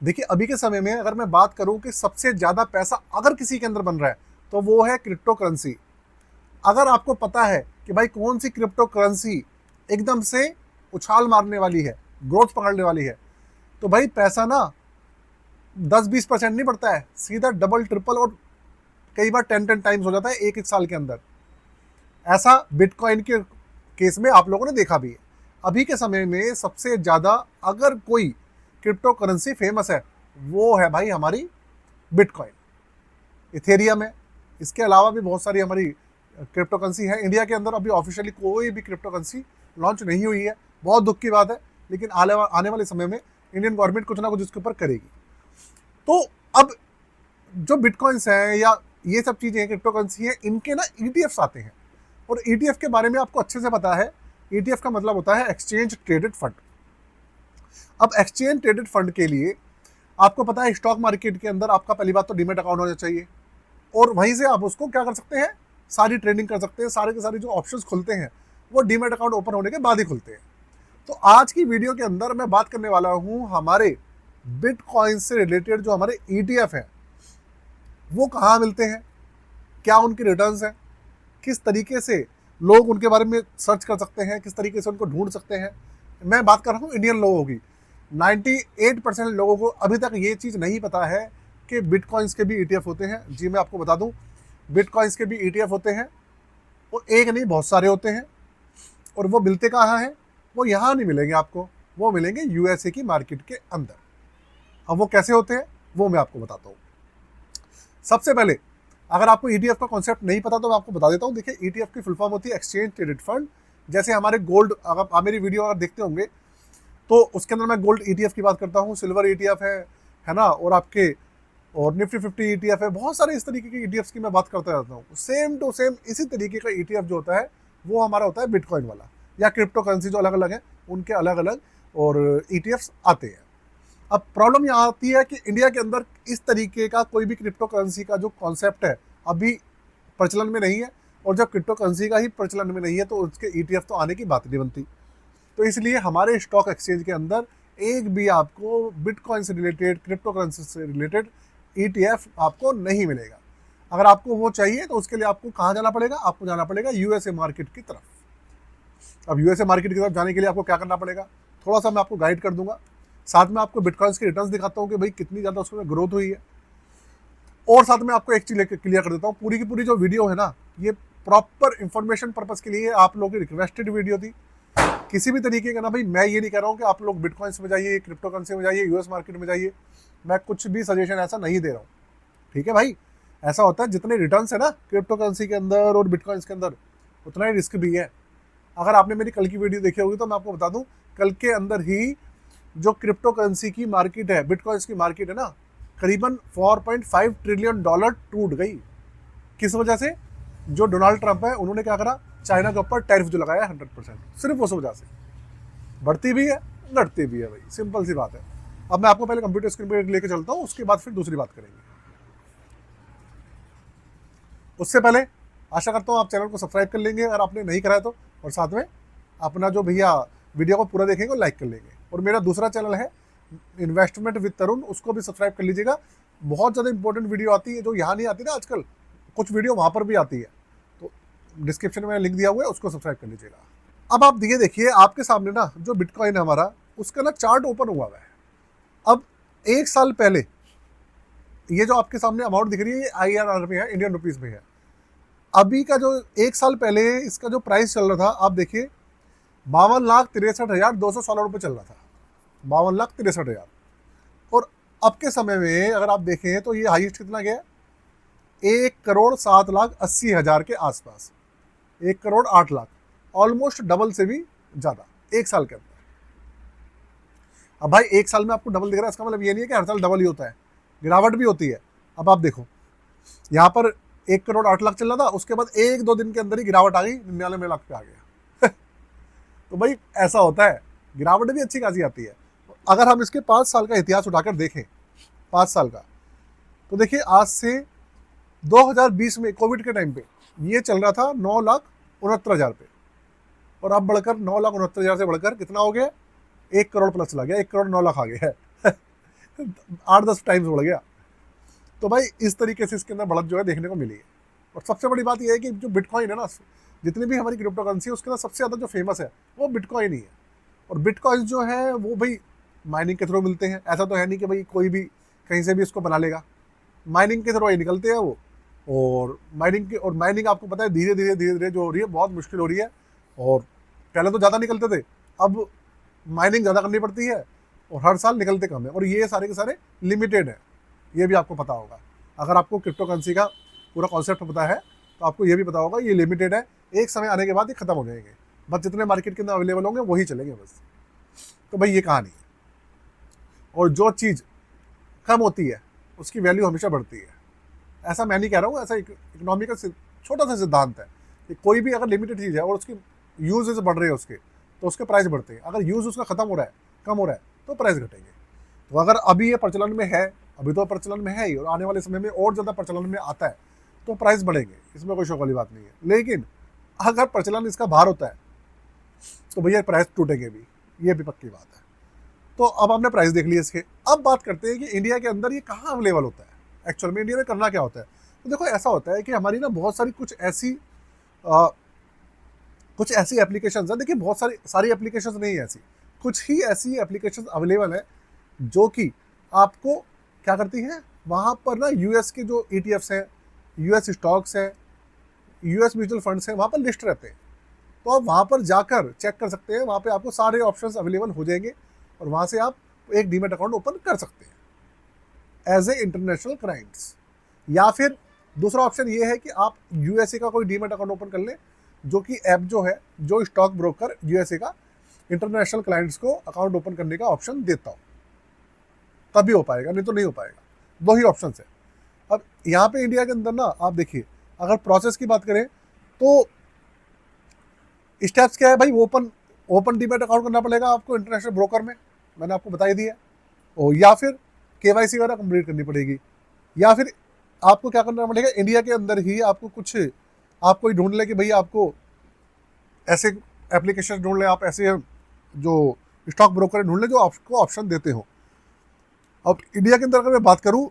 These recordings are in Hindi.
देखिए अभी के समय में अगर मैं बात करूं कि सबसे ज्यादा पैसा अगर किसी के अंदर बन रहा है तो वो है क्रिप्टो करेंसी। अगर आपको पता है कि भाई कौन सी क्रिप्टो करेंसी एकदम से उछाल मारने वाली है, ग्रोथ पकड़ने वाली है, तो भाई पैसा ना 10-20% नहीं बढ़ता है, सीधा डबल ट्रिपल और कई बार 10 टाइम्स हो जाता है एक एक साल के अंदर। ऐसा बिटकॉइन के केस में आप लोगों ने देखा भी है। अभी के समय में सबसे ज्यादा अगर कोई क्रिप्टो करेंसी फेमस है वो है भाई हमारी बिटकॉइन, इथेरियम है। इसके अलावा भी बहुत सारी हमारी क्रिप्टो करेंसी है। इंडिया के अंदर अभी ऑफिशियली कोई भी क्रिप्टो करेंसी लॉन्च नहीं हुई है, बहुत दुख की बात है, लेकिन आने वाले समय में इंडियन गवर्नमेंट कुछ ना कुछ इसके ऊपर करेगी। तो अब जो बिटकॉइंस हैं या ये सब चीज़ें क्रिप्टो करेंसी हैं, इनके ना ईटीएफ्स आते हैं, और ईटीएफ के बारे में आपको अच्छे से पता है। ईटीएफ का मतलब होता है एक्सचेंज ट्रेडेड फंड। अब एक्सचेंज ट्रेडेड फंड के लिए आपको पता है स्टॉक मार्केट के अंदर आपका पहली बात तो डीमेट अकाउंट होना चाहिए, और वहीं से आप उसको क्या कर सकते हैं, सारी ट्रेडिंग कर सकते हैं। सारे के सारे जो ऑप्शंस खुलते हैं वो डीमेट अकाउंट ओपन होने के बाद ही खुलते हैं। तो आज की वीडियो के अंदर मैं बात करने वाला हूं हमारे बिटकॉइन से रिलेटेड जो हमारे ईटीएफ हैं वो कहाँ मिलते हैं, क्या उनके रिटर्न्स हैं, किस तरीके से लोग उनके बारे में सर्च कर सकते हैं, किस तरीके से उनको ढूंढ सकते हैं। मैं बात कर रहा हूँ इंडियन लोगों की। 98% लोगों को अभी तक ये चीज़ नहीं पता है कि बिटकॉइंस के भी ईटीएफ होते हैं। जी मैं आपको बता दूं, बिटकॉइंस के भी ईटीएफ होते हैं, और एक नहीं बहुत सारे होते हैं। और वो मिलते कहाँ हैं, वो यहाँ नहीं मिलेंगे आपको, वो मिलेंगे यूएसए की मार्केट के अंदर। अब वो कैसे होते हैं वो मैं आपको बताता हूँ। सबसे पहले अगर आपको ईटीएफ का कॉन्सेप्ट नहीं पता तो मैं आपको बता देता हूँ। देखिए ईटीएफ की फुल फॉर्म होती है एक्सचेंज ट्रेडेड फंड। जैसे हमारे गोल्ड, अगर आप मेरी वीडियो अगर देखते होंगे तो उसके अंदर मैं गोल्ड ईटीएफ की बात करता हूँ, सिल्वर ईटीएफ है ना, और आपके और निफ्टी 50 ईटीएफ है, बहुत सारे इस तरीके के ईटीएफ की मैं बात करता रहता हूँ। सेम टू सेम इसी तरीके का ईटीएफ जो होता है वो हमारा होता है बिटकॉइन वाला, या क्रिप्टो करेंसी जो अलग अलग है उनके अलग अलग और ईटीएफ्स आते हैं। अब प्रॉब्लम यहाँ आती है कि इंडिया के अंदर इस तरीके का कोई भी क्रिप्टो करेंसी का जो कॉन्सेप्ट है अभी प्रचलन में नहीं है, और जब क्रिप्टो करेंसी का ही प्रचलन में नहीं है तो उसके ईटीएफ तो आने की बात नहीं बनती। तो इसलिए हमारे स्टॉक एक्सचेंज के अंदर एक भी आपको बिटकॉइन से रिलेटेड, क्रिप्टो करेंसी से रिलेटेड ईटीएफ आपको नहीं मिलेगा। अगर आपको वो चाहिए तो उसके लिए आपको कहाँ जाना पड़ेगा, आपको जाना पड़ेगा यूएसए मार्केट की तरफ। अब यूएसए मार्केट की तरफ जाने के लिए आपको क्या करना पड़ेगा, थोड़ा सा मैं आपको गाइड कर दूंगा। साथ में आपको बिटकॉइंस के रिटर्न्स दिखाता हूँ कि भाई कितनी ज़्यादा उसमें ग्रोथ हुई है, और साथ में आपको एक चीज़ क्लियर कर देता हूँ, पूरी की पूरी जो वीडियो है ना ये प्रॉपर इंफॉर्मेशन पर्पज़ के लिए आप लोगों की रिक्वेस्टेड वीडियो थी। किसी भी तरीके का ना भाई, मैं ये नहीं कह रहा हूँ कि आप लोग बिटकॉइंस में जाइए, क्रिप्टो करेंसी में जाइए, यूएस मार्केट में जाइए, मैं कुछ भी सजेशन ऐसा नहीं दे रहा हूँ। ठीक है भाई, ऐसा होता है जितने रिटर्न्स है ना क्रिप्टो करेंसी के अंदर और बिटकॉइंस के अंदर उतना ही रिस्क भी है। अगर आपने मेरी कल की वीडियो देखी होगी तो मैं आपको बता दूं, कल के अंदर ही जो क्रिप्टो करेंसी की मार्केट है, बिटकॉइंस की मार्केट है ना, करीबन 4.5 ट्रिलियन डॉलर टूट गई। किस वजह से, जो डोनाल्ड ट्रंप है उन्होंने क्या करा, चाइना के ऊपर टैरिफ जो लगाया 100%, सिर्फ उस वजह से बढ़ती भी है घटती भी है भाई, सिंपल सी बात है। अब मैं आपको पहले कंप्यूटर स्क्रीन पर लेके चलता हूँ, उसके बाद फिर दूसरी बात करेंगे। उससे पहले आशा करता हूँ आप चैनल को सब्सक्राइब कर लेंगे अगर आपने नहीं कराया तो, और साथ में अपना जो भैया वीडियो को पूरा देखेंगे और लाइक कर लेंगे। और मेरा दूसरा चैनल है इन्वेस्टमेंट विद तरुण, उसको भी सब्सक्राइब कर लीजिएगा। बहुत ज़्यादा इंपॉर्टेंट वीडियो आती है जो यहाँ नहीं आती ना आजकल, कुछ वीडियो वहाँ पर भी आती है, तो डिस्क्रिप्शन में लिंक दिया हुआ है, उसको सब्सक्राइब कर लीजिएगा। अब आप ये देखिए आपके सामने ना जो बिटकॉइन है हमारा, उसका ना चार्ट ओपन हुआ है। अब एक साल पहले ये जो आपके सामने अमाउंट दिख रही है ये INR में है, इंडियन रुपीज़ में है। अभी का जो एक साल पहले इसका जो प्राइस चल रहा था आप देखिए, 52,63,216 रुपये चल रहा था, 52,63,000। और अब के समय में अगर आप देखें तो ये हाईएस्ट कितना गया, 1,07,80,000 के आसपास, 1,08,00,000, ऑलमोस्ट डबल से भी ज़्यादा एक साल के अंदर। अब भाई एक साल में आपको डबल दिख रहा है, इसका मतलब ये नहीं है कि हर साल डबल ही होता है, गिरावट भी होती है। अब आप देखो यहाँ पर 1,08,00,000 चल रहा था, उसके बाद 1-2 दिन के अंदर ही गिरावट आ गई, 99 लाख पे आ गया। तो भाई ऐसा होता है, गिरावट भी अच्छी खासी आती है। अगर हम इसके 5 साल का इतिहास उठाकर देखें, 5 साल का, तो देखिए आज से 2020 में कोविड के टाइम पे ये चल रहा था 9,69,000 पे, और अब बढ़कर 9,69,000 से बढ़कर कितना हो गया, 1 करोड़ प्लस चला गया, 1,09,00,000 आ गया है। 8-10 टाइम्स बढ़ गया। तो भाई इस तरीके से इसके अंदर बढ़त जो है देखने को मिली है। और सबसे बड़ी बात यह है कि जो बिटकॉइन है ना, जितनी भी हमारी क्रिप्टो करेंसी है उसके अंदर सबसे ज़्यादा जो फेमस है वो बिटकॉइन ही है। और बिटकॉइन जो है वो भाई माइनिंग के थ्रू मिलते हैं। ऐसा तो है नहीं कि भाई कोई भी कहीं से भी उसको बना लेगा, माइनिंग के थ्रू ही निकलते हैं वो। और माइनिंग आपको पता है धीरे धीरे जो हो रही है बहुत मुश्किल हो रही है। और पहले तो ज़्यादा निकलते थे, अब माइनिंग ज़्यादा करनी पड़ती है और हर साल निकलते कम है। और ये सारे के सारे लिमिटेड है, ये भी आपको पता होगा। अगर आपको क्रिप्टो करेंसी का पूरा कॉन्सेप्ट पता है तो आपको ये भी पता होगा ये लिमिटेड है, एक समय आने के बाद ये खत्म हो जाएंगे। बस जितने मार्केट के अंदर अवेलेबल होंगे वही चलेंगे बस। तो भाई ये कहानी है। और जो चीज़ कम होती है उसकी वैल्यू हमेशा बढ़ती है। ऐसा मैं नहीं कह रहा हूँ, ऐसा इकोनॉमी का छोटा सा सिद्धांत है कि कोई भी अगर लिमिटेड चीज़ है और उसकी यूजेस बढ़ रहे हैं उसके, तो उसके प्राइस बढ़ते हैं। अगर यूज़ उसका खत्म हो रहा है, कम हो रहा है, तो प्राइस घटेंगे। तो अगर अभी ये प्रचलन में है, अभी तो प्रचलन में है ही, और आने वाले समय में और ज़्यादा प्रचलन में आता है तो प्राइस बढ़ेंगे, इसमें कोई शौक वाली बात नहीं है। लेकिन अगर प्रचलन इसका बाहर होता है तो भैया प्राइस टूटेंगे भी, ये भी पक्की बात है। तो अब आपने प्राइस देख लिया इसके, अब बात करते हैं कि इंडिया के अंदर ये कहाँ अवेलेबल होता है। एक्चुअल में इंडिया में करना क्या होता है, तो देखो ऐसा होता है कि हमारी ना बहुत सारी कुछ ऐसी एप्लीकेशंस हैं। देखिए बहुत सारी एप्लीकेशंस नहीं है ऐसी, कुछ ही ऐसी एप्लीकेशंस अवेलेबल है जो कि आपको क्या करती हैं, वहाँ पर ना यूएस के जो ETFs हैं, यूएस स्टॉक्स हैं, यूएस म्यूचुअल फंड्स हैं, वहाँ पर लिस्ट रहते हैं। तो आप वहाँ पर जाकर चेक कर सकते हैं, वहाँ पे आपको सारे ऑप्शंस अवेलेबल हो जाएंगे और वहाँ से आप एक डीमैट अकाउंट ओपन कर सकते हैं एज ए इंटरनेशनल क्लाइंट्स। या फिर दूसरा ऑप्शन ये है कि आप यूएसए का कोई डीमैट अकाउंट ओपन कर लें, जो कि ऐप जो है, जो स्टॉक ब्रोकर यूएसए का इंटरनेशनल क्लाइंट्स को अकाउंट ओपन करने का ऑप्शन देता हो, तभी हो पाएगा, नहीं तो नहीं हो पाएगा। दो ही ऑप्शन है। अब यहाँ पे इंडिया के अंदर ना आप देखिए, अगर प्रोसेस की बात करें तो स्टेप्स क्या है भाई, ओपन डीमैट अकाउंट करना पड़ेगा आपको इंटरनेशनल ब्रोकर में, मैंने आपको बता ही दिया। और या फिर KYC वगैरह कंप्लीट करनी पड़ेगी, या फिर आपको क्या करना पड़ेगा, इंडिया के अंदर ही आपको ही ढूंढ ले कि भैया आपको ऐसे एप्लीकेशन ढूंढ ले, आप ऐसे जो स्टॉक ब्रोकर ढूंढ ले जो आपको ऑप्शन देते हो। अब इंडिया के अंदर अगर मैं बात करूँ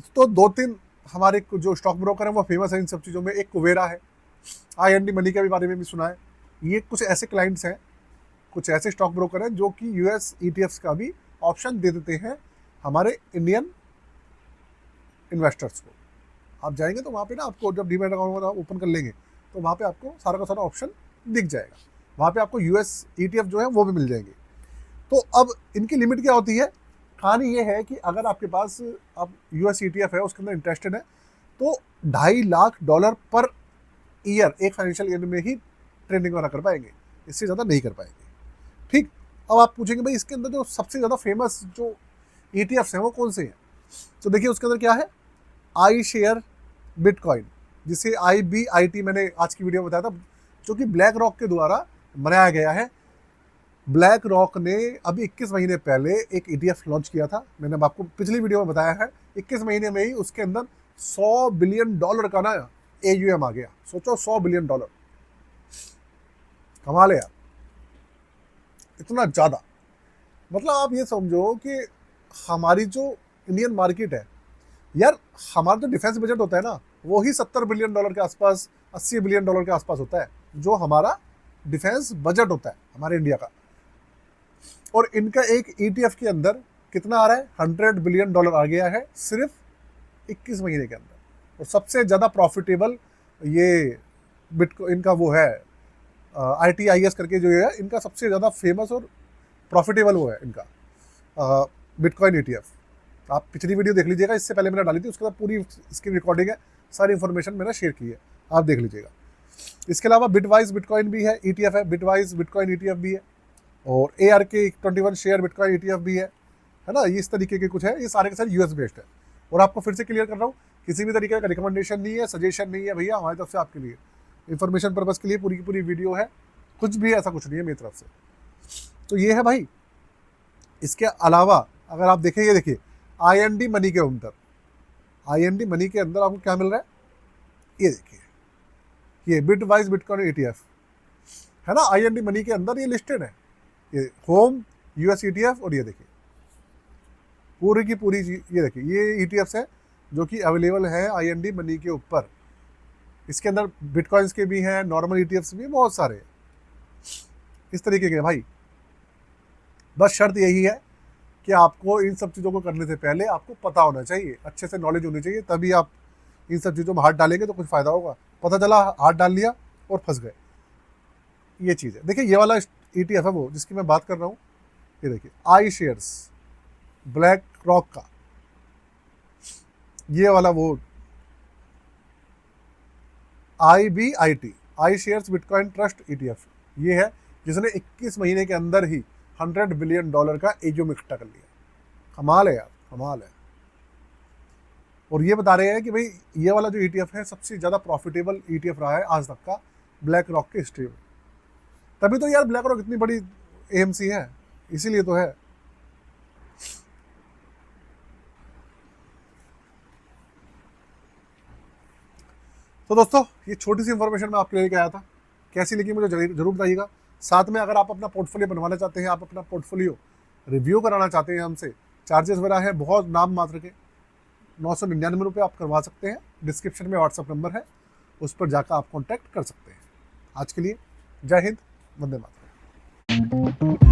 तो 2-3 हमारे जो स्टॉक ब्रोकर हैं वो फेमस है इन सब चीज़ों में। एक कुबेरा है, IND मनी के भी बारे में भी सुना है। ये कुछ ऐसे क्लाइंट्स हैं, कुछ ऐसे स्टॉक ब्रोकर हैं जो कि US ETFs का भी ऑप्शन दे देते हैं हमारे इंडियन इन्वेस्टर्स को। आप जाएंगे तो वहाँ पे ना आपको जब डीमैट अकाउंट ओपन कर लेंगे तो वहाँ पे आपको सारा का सारा ऑप्शन दिख जाएगा। वहाँ पे आपको US ETF जो है वो भी मिल जाएंगे। तो अब इनकी लिमिट क्या होती है, कहानी ये है कि अगर आपके पास अब US ETF है, उसके अंदर इंटरेस्टेड है, तो $2.5 लाख पर ईयर, एक फाइनेंशियल ईयर में ही ट्रेडिंग वगैरह कर पाएंगे, इससे ज़्यादा नहीं कर पाएंगे। ठीक, अब आप पूछेंगे भाई इसके अंदर जो सबसे ज़्यादा फेमस जो ETFs हैं वो कौन से हैं, तो देखिए उसके अंदर क्या है, iShares बिटकॉइन, जिसे IBIT मैंने आज की वीडियो में बताया था, जो कि ब्लैक रॉक के द्वारा बनाया गया है। ब्लैक रॉक ने अभी 21 महीने पहले एक ETF लॉन्च किया था, मैंने आपको पिछली वीडियो में बताया है। 21 महीने में ही उसके अंदर $100 बिलियन का ना AUM आ गया। सोचो $100 बिलियन, कमाल है यार, इतना ज़्यादा। मतलब आप ये समझो कि हमारी जो इंडियन मार्केट है यार, हमारा जो डिफेंस बजट होता है ना वो ही $70 बिलियन के आसपास, $80 बिलियन के आसपास होता है, जो हमारा डिफेंस बजट होता है हमारे इंडिया का। और इनका एक ETF के अंदर कितना आ रहा है, $100 बिलियन आ गया है सिर्फ 21 महीने के अंदर। और सबसे ज़्यादा प्रॉफिटेबल ये बिटकॉइन इनका वो है, ITIS करके जो है इनका सबसे ज़्यादा फेमस और प्रॉफिटेबल वो है इनका बिटकॉइन ETF। आप पिछली वीडियो देख लीजिएगा, इससे पहले मैंने डाली थी, उसके बाद पूरी इसकी रिकॉर्डिंग है, सारी इन्फॉर्मेशन मैंने शेयर की है, आप देख लीजिएगा। इसके अलावा बिटवाइज बिटकॉइन भी है, ETF है, बिटवाइज बिटकॉइन ETF भी है, और ARK21 शेयर बिटकॉइन ETF भी है ना। ये इस तरीके के कुछ है, ये सारे के सारे US बेस्ड है। और आपको फिर से क्लियर कर रहा हूँ, किसी भी तरीके का रिकमेंडेशन नहीं है, सजेशन नहीं है भैया, हमारी तरफ से आपके लिए इन्फॉर्मेशन पर्पज़ के लिए पूरी की पूरी वीडियो है, कुछ भी ऐसा कुछ नहीं है मेरी तरफ से। तो ये है भाई। इसके अलावा अगर आप देखें, ये देखिए IND मनी के अंदर, IND मनी के अंदर आपको क्या मिल रहा है, ये देखिए, ये बिटवाइज बिटकॉइन ETF है ना, IND मनी के अंदर ये लिस्टेड है, ये होम US ETF। और ये देखिए पूरी की पूरी ये देखिए, ये ETFs है जो कि अवेलेबल है IND मनी के ऊपर। इसके अंदर बिटकॉइंस के भी हैं, नॉर्मल ETFs भी बहुत सारे हैं इस तरीके के भाई। बस शर्त यही है कि आपको इन सब चीज़ों को करने से पहले आपको पता होना चाहिए, अच्छे से नॉलेज होनी चाहिए, तभी आप इन सब चीज़ों में हाथ डालेंगे तो कुछ फ़ायदा होगा। पता चला हाथ डाल लिया और फंस गए, ये चीज़ है। देखिए ये वाला ETF है वो जिसकी मैं बात कर रहा हूँ, ये देखिए आई शेयर्स, ब्लैक रॉक का, ये वाला वो IBIT, आई शेयर्स बिटकॉइन ट्रस्ट ETF, ये है जिसने 21 महीने के अंदर ही $100 बिलियन का AUM इकट्ठा कर लिया। कमाल है यार, कमाल है। और ये बता रहे हैं कि भाई ये वाला जो ETF है सबसे ज़्यादा प्रॉफिटेबल ETF रहा है आज तक का ब्लैक रॉक की हिस्ट्री में। तभी तो यार ब्लैक रॉक इतनी बड़ी AMC है, इसीलिए तो है। तो दोस्तों ये छोटी सी इंफॉर्मेशन मैं आपके लेके आया था, कैसी लगी मुझे जरूर बताइएगा। साथ में अगर आप अपना पोर्टफोलियो बनवाना चाहते हैं, आप अपना पोर्टफोलियो रिव्यू कराना चाहते हैं हमसे, चार्जेस वगैरह है बहुत नाम मात्र के, 999 रुपये आप करवा सकते हैं। डिस्क्रिप्शन में व्हाट्सअप नंबर है, उस पर जाकर आप कॉन्टैक्ट कर सकते हैं। आज के लिए जय हिंद, वंदे मातरम।